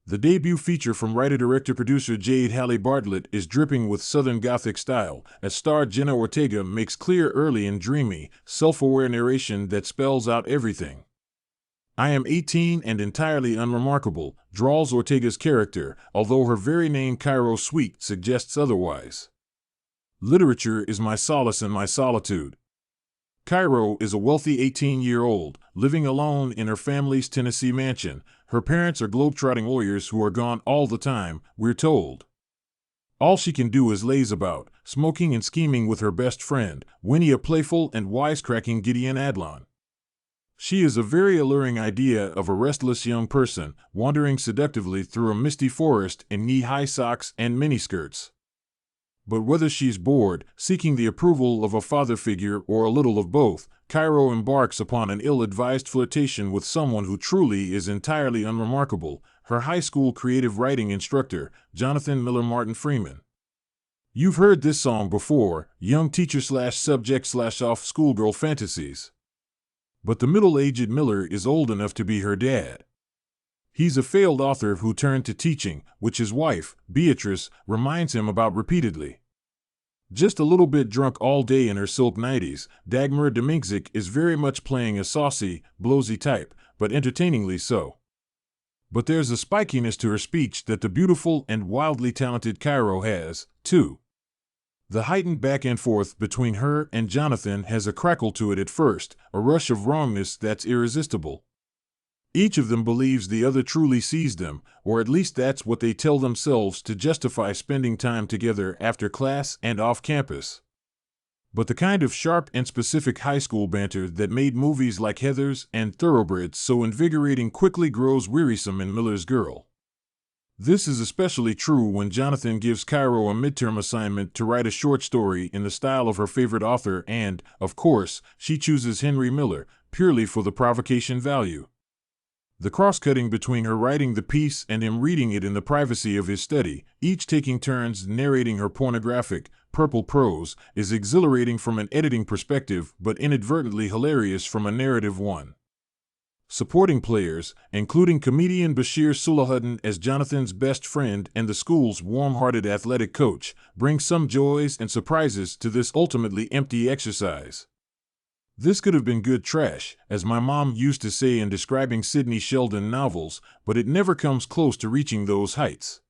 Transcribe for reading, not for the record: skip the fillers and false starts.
The debut feature from writer-director-producer Jade Halle Bartlett is dripping with Southern Gothic style, as star Jenna Ortega makes clear early and dreamy, self-aware narration that spells out everything. "I am 18 and entirely unremarkable," drawls Ortega's character, although her very name Cairo Sweet suggests otherwise. "Literature is my solace and my solitude." Cairo is a wealthy 18-year-old, living alone in her family's Tennessee mansion. Her parents are globetrotting lawyers who are gone all the time, we're told. All she can do is laze about, smoking and scheming with her best friend, Winnie, a playful and wisecracking Gideon Adlon. She is a very alluring idea of a restless young person, wandering seductively through a misty forest in knee-high socks and miniskirts. But whether she's bored, seeking the approval of a father figure, or a little of both, Cairo embarks upon an ill-advised flirtation with someone who truly is entirely unremarkable, her high school creative writing instructor, Jonathan Miller Martin Freeman. You've heard this song before, young teacher/subject/off schoolgirl fantasies. But the middle-aged Miller is old enough to be her dad. He's a failed author who turned to teaching, which his wife, Beatrice, reminds him about repeatedly. Just a little bit drunk all day in her silk nighties, Dagmar Dominkzik is very much playing a saucy, blowsy type, but entertainingly so. But there's a spikiness to her speech that the beautiful and wildly talented Cairo has, too. The heightened back and forth between her and Jonathan has a crackle to it at first, a rush of wrongness that's irresistible. Each of them believes the other truly sees them, or at least that's what they tell themselves to justify spending time together after class and off campus. But the kind of sharp and specific high school banter that made movies like Heathers and Thoroughbreds so invigorating quickly grows wearisome in Miller's Girl. This is especially true when Jonathan gives Cairo a midterm assignment to write a short story in the style of her favorite author and, of course, she chooses Henry Miller, purely for the provocation value. The cross-cutting between her writing the piece and him reading it in the privacy of his study, each taking turns narrating her pornographic, purple prose, is exhilarating from an editing perspective but inadvertently hilarious from a narrative one. Supporting players, including comedian Bashir Sulahuddin as Jonathan's best friend and the school's warm-hearted athletic coach, bring some joys and surprises to this ultimately empty exercise. This could have been good trash, as my mom used to say in describing Sidney Sheldon novels, but it never comes close to reaching those heights.